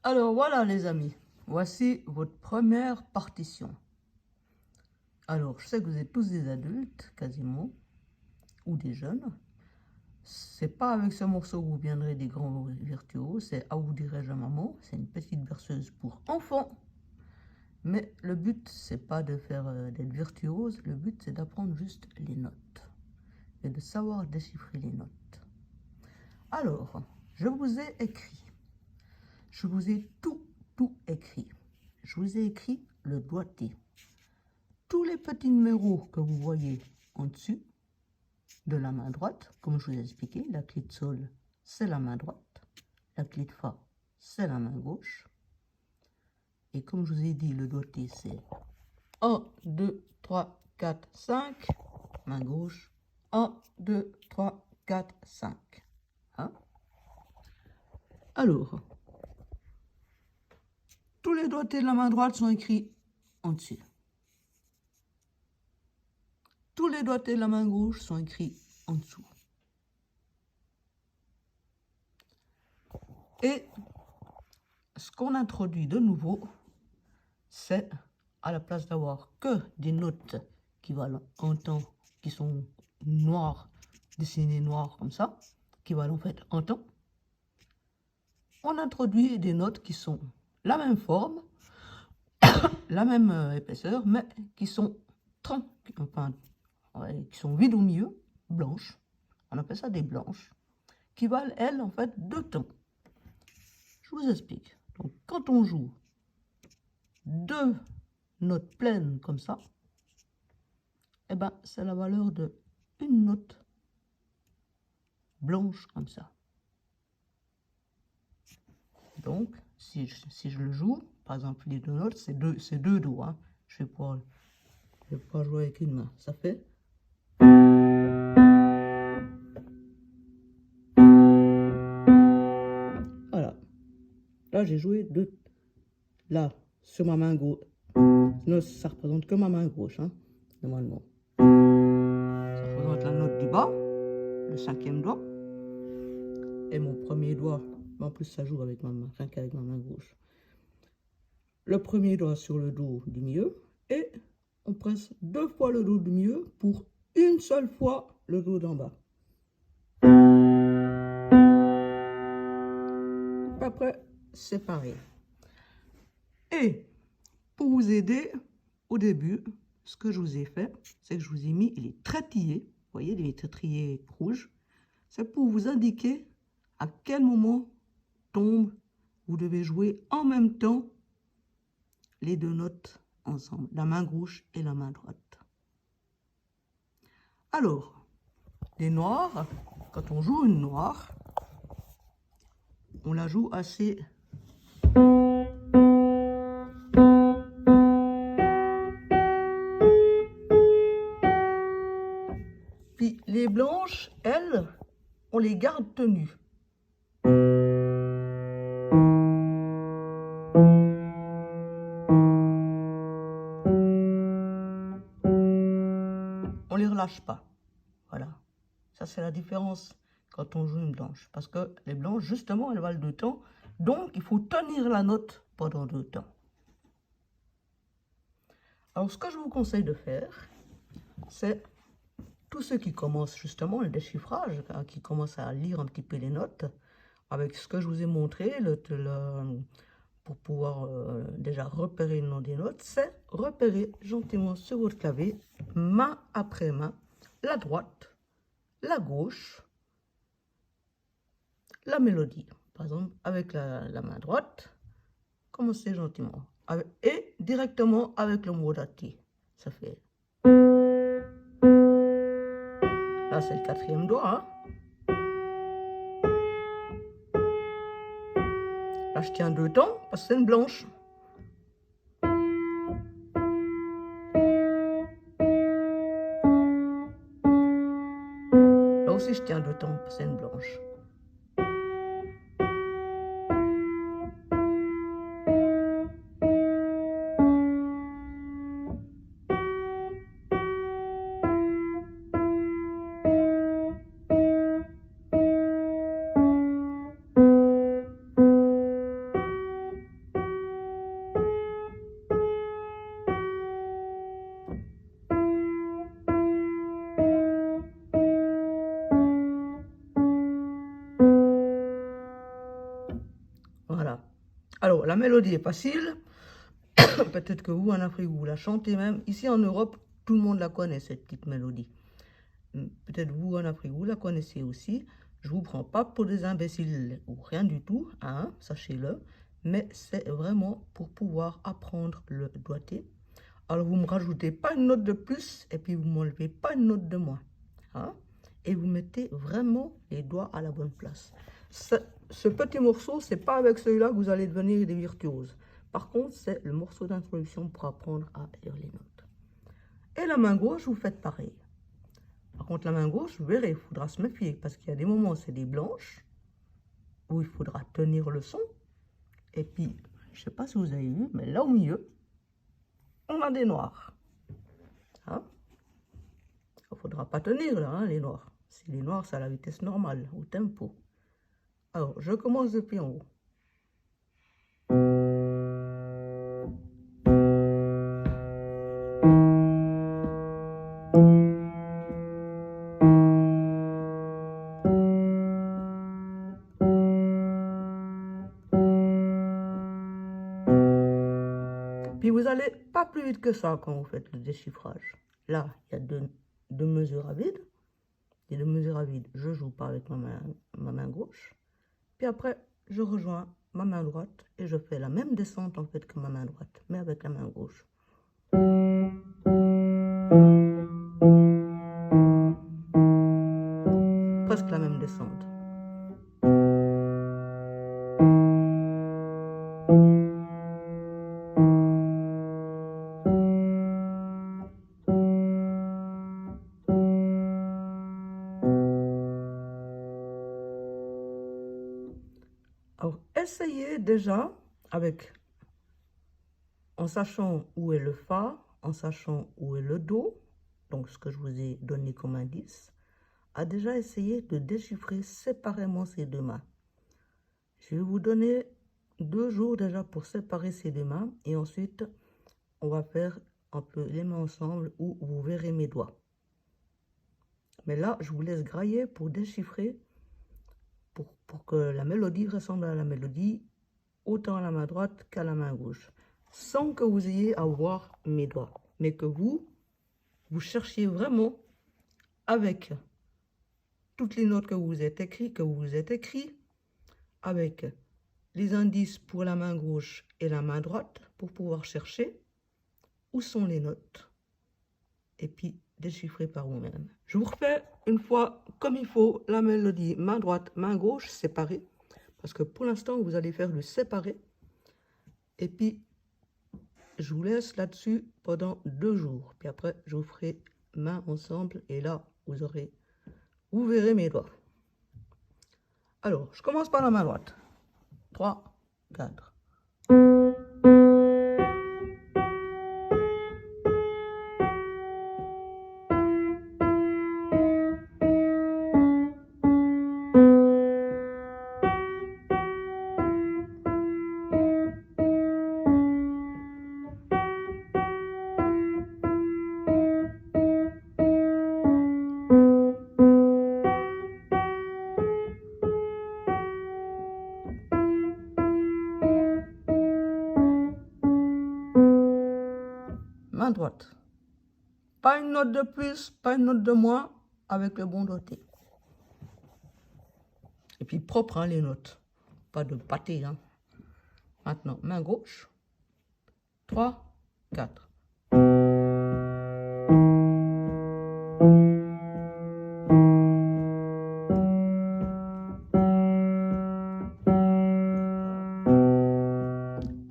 Alors voilà les amis, voici votre première partition. Alors je sais que vous êtes tous des adultes quasiment, ou des jeunes. C'est pas avec ce morceau que vous viendrez des grands virtuoses, c'est « Ah vous dirais-je à maman », c'est une petite berceuse pour enfants. Mais le but c'est pas de faire d'être virtuose, le but c'est d'apprendre juste les notes et de savoir déchiffrer les notes. Alors, je vous ai écrit. Je vous ai tout écrit. Je vous ai écrit le doigté. Tous les petits numéros que vous voyez en dessus de la main droite, comme je vous ai expliqué, la clé de sol, c'est la main droite. La clé de fa, c'est la main gauche. Et comme je vous ai dit, le doigté, c'est 1, 2, 3, 4, 5. Main gauche. 1, 2, 3, 4, 5. Hein? Alors, tous les doigtés de la main droite sont écrits en dessus. Tous les doigtés de la main gauche sont écrits en dessous. Et ce qu'on introduit de nouveau, c'est à la place d'avoir que des notes qui valent en temps, qui sont noires, dessinées noires comme ça, qui valent en fait en temps, on introduit des notes qui sont la même forme, la même épaisseur, mais qui sont enfin, qui sont vides au milieu, blanches. On appelle ça des blanches, qui valent, elles, en fait, 2 temps. Je vous explique. Donc, quand on joue 2 notes pleines comme ça, eh ben, c'est la valeur de une note blanche comme ça. Donc, si je le joue, par exemple, les 2 notes, c'est deux do. Hein. Je vais pas jouer avec une main. Ça fait... Voilà. Là, j'ai joué 2. Là, sur ma main gauche. Non, ça représente que ma main gauche, hein, normalement. Ça représente la note du bas, le 5e doigt. Et mon premier doigt, en plus ça joue avec ma main, rien qu'avec ma main gauche. Le premier doigt sur le dos du milieu, et on presse 2 fois le dos du milieu pour une seule fois le dos d'en bas. Après, c'est pareil. Et pour vous aider, au début, ce que je vous ai fait, c'est que je vous ai mis les traîtillés, vous voyez, les traîtillés rouges, c'est pour vous indiquer à quel moment tombe, vous devez jouer en même temps les 2 notes ensemble, la main gauche et la main droite. Alors, les noirs, quand on joue une noire, on la joue assez... Puis les blanches, elles, on les garde tenues. On les relâche pas. Voilà. Ça, c'est la différence quand on joue une blanche. Parce que les blanches, justement, elles valent 2 temps. Donc, il faut tenir la note pendant 2 temps. Alors, ce que je vous conseille de faire, c'est tous ceux qui commencent justement le déchiffrage, qui commencent à lire un petit peu les notes, avec ce que je vous ai montré, pour pouvoir déjà repérer le nom des notes, c'est repérer gentiment sur votre clavier, main après main, la droite, la gauche, la mélodie. Par exemple, avec la main droite, commencez gentiment. Et directement avec le mot dati. Ça fait... Là, c'est le 4e doigt. Hein. Là, je tiens 2 temps parce que c'est une blanche. Là aussi, je tiens 2 temps parce que c'est une blanche. Voilà. Alors, la mélodie est facile. Peut-être que vous, en Afrique, vous la chantez même. Ici, en Europe, tout le monde la connaît, cette petite mélodie. Peut-être vous, en Afrique, vous la connaissez aussi. Je ne vous prends pas pour des imbéciles ou rien du tout, hein, sachez-le. Mais c'est vraiment pour pouvoir apprendre le doigté. Alors, vous ne me rajoutez pas une note de plus et puis vous ne m'enlevez pas une note de moins. Hein, et vous mettez vraiment les doigts à la bonne place. Ce petit morceau, ce n'est pas avec celui-là que vous allez devenir des virtuoses. Par contre, c'est le morceau d'introduction pour apprendre à lire les notes. Et la main gauche, vous faites pareil. Par contre, la main gauche, vous verrez, il faudra se méfier parce qu'il y a des moments où c'est des blanches, où il faudra tenir le son. Et puis, je ne sais pas si vous avez vu, mais là au milieu, on a des noirs. Hein, il ne faudra pas tenir là, hein, les noirs. Si les noirs, c'est à la vitesse normale, au tempo. Alors, je commence depuis en haut. Puis vous allez pas plus vite que ça quand vous faites le déchiffrage. Là, il y a deux mesures à vide. Les deux mesures à vide, je joue pas avec ma main gauche. Puis après, je rejoins ma main droite et je fais la même descente en fait que ma main droite, mais avec la main gauche. Presque la même descente. Alors, essayez déjà en sachant où est le Fa, en sachant où est le Do, donc ce que je vous ai donné comme indice, à déjà essayer de déchiffrer séparément ces deux mains. Je vais vous donner 2 jours déjà pour séparer ces deux mains et ensuite on va faire un peu les mains ensemble où vous verrez mes doigts. Mais là, je vous laisse grailler pour déchiffrer, pour que la mélodie ressemble à la mélodie, autant à la main droite qu'à la main gauche, sans que vous ayez à voir mes doigts, mais que vous cherchiez vraiment avec toutes les notes que vous êtes écrit, avec les indices pour la main gauche et la main droite, pour pouvoir chercher où sont les notes, et puis déchiffrer par vous-même. Je vous refais une fois comme il faut la mélodie main droite, main gauche, séparée, parce que pour l'instant, vous allez faire le séparé, et puis je vous laisse là-dessus pendant 2 jours. Puis après, je vous ferai main ensemble, et là, vous verrez mes doigts. Alors, je commence par la main droite. 3, 4. Main droite. Pas une note de plus, pas une note de moins, avec le bon doigté. Et puis propre, hein, les notes. Pas de pâté, hein. Maintenant, main gauche. 3, 4.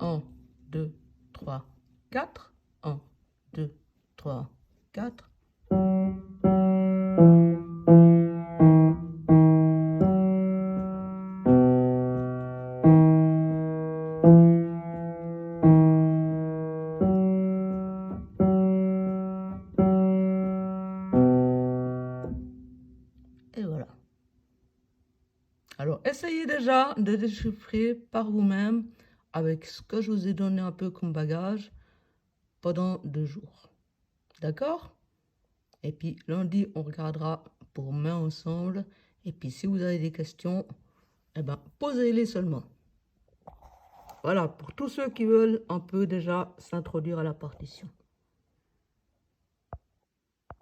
1, 2, 3, 4. 1, 2, 3, 4. Et voilà. Alors, essayez déjà de déchiffrer par vous-même avec ce que je vous ai donné un peu comme bagage pendant 2 jours. D'accord? Et puis, lundi, on regardera pour main ensemble. Et puis, si vous avez des questions, eh ben, posez-les seulement. Voilà, pour tous ceux qui veulent un peu déjà s'introduire à la partition.